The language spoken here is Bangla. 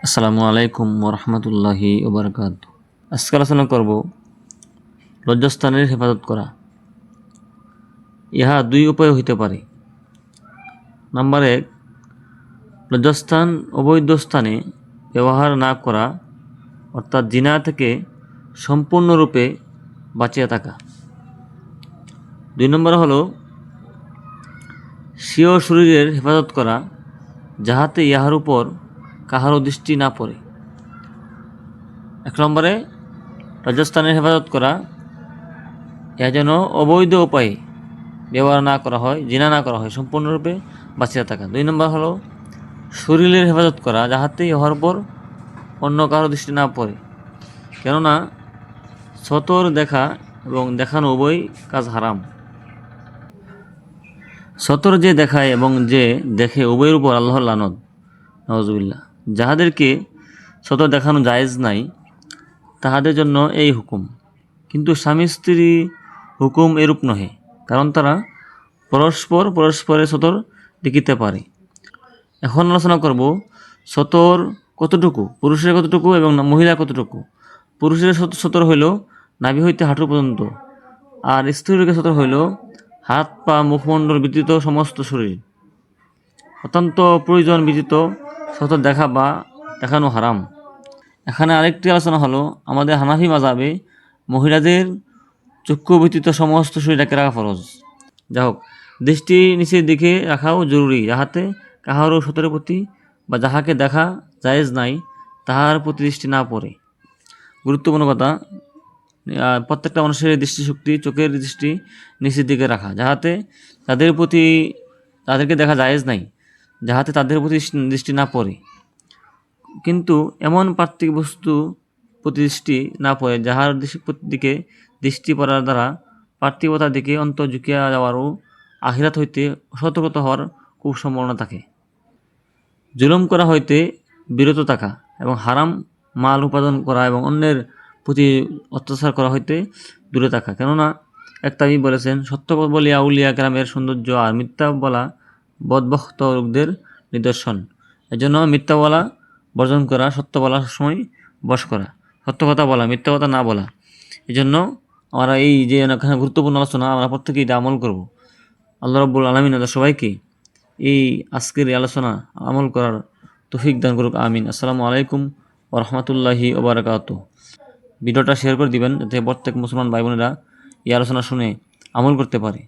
আসসালামু আলাইকুম ওরহমতুল্লাহি ওবরকাতুহু। আজকে আলোচনা করব লজ্জাস্থানের হেফাজত করা। ইহা দুই উপায় হইতে পারে। নাম্বার 1, লজ্জাস্থান অবৈধ স্থানে ব্যবহার না করা, অর্থাৎ জিনা থেকে সম্পূর্ণরূপে বাঁচিয়া থাকা। 2 নম্বর হলো স্বীয় শরীরের হেফাজত করা, যাহাতে ইহার উপর কাহারও দৃষ্টি না পড়ে। 1 নম্বরে লজ্জাস্থানের হেফাজত করা, ইহা যেন অবৈধ উপায়ে ব্যবহার না করা হয়, জিনা না করা হয়, সম্পূর্ণরূপে বাঁচিয়া থাকা। 2 নম্বর হলো শরীরের হেফাজত করা, যাহাতে ইহার উপর অন্য কারো দৃষ্টি না পড়ে। কেননা সতর দেখা এবং দেখানো উভয় কাজ হারাম। সতর যে দেখায় এবং যে দেখে উভয়ের উপর আল্লাহর লানত, নাউজুবিল্লাহ। যাহাদেরকে সতর দেখানো জায়েজ নাই, তাহাদের জন্য এই হুকুম। কিন্তু স্বামী স্ত্রী হুকুম এরূপ নহে, কারণ তারা পরস্পরের সতর দেখিতে পারে। এখন আলোচনা করব সতর কতটুকু, পুরুষের কতটুকু এবং মহিলা কতটুকু। পুরুষের সতর হইল নাভি হইতে হাঁটু পর্যন্ত, আর স্ত্রীর সতর হইল হাত পা মুখমণ্ডল ব্যতীত সমস্ত শরীর। অত্যন্ত প্রয়োজন ব্যতীত সতর দেখা বা দেখানো হারাম। এখানে আরেকটি আলোচনা হলো, আমাদের হানাফি মাযহাবে মহিলাদের চক্ষু ব্যতীত সমস্ত শরীর ঢেকে রাখা ফরজ। যাই হোক, দৃষ্টি নিচের দিকে রাখাও জরুরি, যাহাতে কাহারও সতরের প্রতি বা যাহাকে দেখা জায়েজ নাই তাহার প্রতি দৃষ্টি না পড়ে। গুরুত্বপূর্ণ কথা, প্রত্যেকটা মানুষের দৃষ্টিশক্তি, চোখের দৃষ্টি নিচের দিকে রাখা, যাহাতে তাদেরকে দেখা জায়েজ নাই, যাহাতে তাদের প্রতি দৃষ্টি না পড়ে। কিন্তু এমন পার্থিব বস্তু প্রতি দৃষ্টি না পড়ে, যাহার দিকে দৃষ্টি পড়ার দ্বারা পার্থিবতার দিকে অন্তর ঝুঁকিয়া যাওয়ারও আখিরাত হইতে সতর্কত হওয়ার খুব সম্ভাবনা থাকে। জুলুম করা হইতে বিরত থাকা এবং হারাম মাল উপার্জন করা এবং অন্যের প্রতি অত্যাচার করা হইতে দূরে থাকা। কেননা এক তাবী বলেছেন, সত্য বলিয়া আউলিয়া কেরামের সৌন্দর্য, আর মিথ্যা বলা বদবখত লোকদের নিদর্শন। এজন্য মিথ্যা বলা বর্জন করা, সত্য বলা সবসময় বশ করা, সত্য কথা বলা, মিথ্যা কথা না বলা। এই জন্য আমরা এই যে গুরুত্বপূর্ণ আলোচনা, আমরা প্রত্যেকে এটা আমল করব। আল্লাহ রাব্বুল আলামিন আমাদের সবাইকে এই আজকের এই আলোচনা আমল করার তৌফিক দান করুক, আমিন। আসসালামু আলাইকুম ওয়া রাহমাতুল্লাহি ওয়া বারাকাতুহু। ভিডিওটা শেয়ার করে দিবেন, যাতে প্রত্যেক মুসলমান ভাই বোনেরা এই আলোচনা শুনে আমল করতে পারে।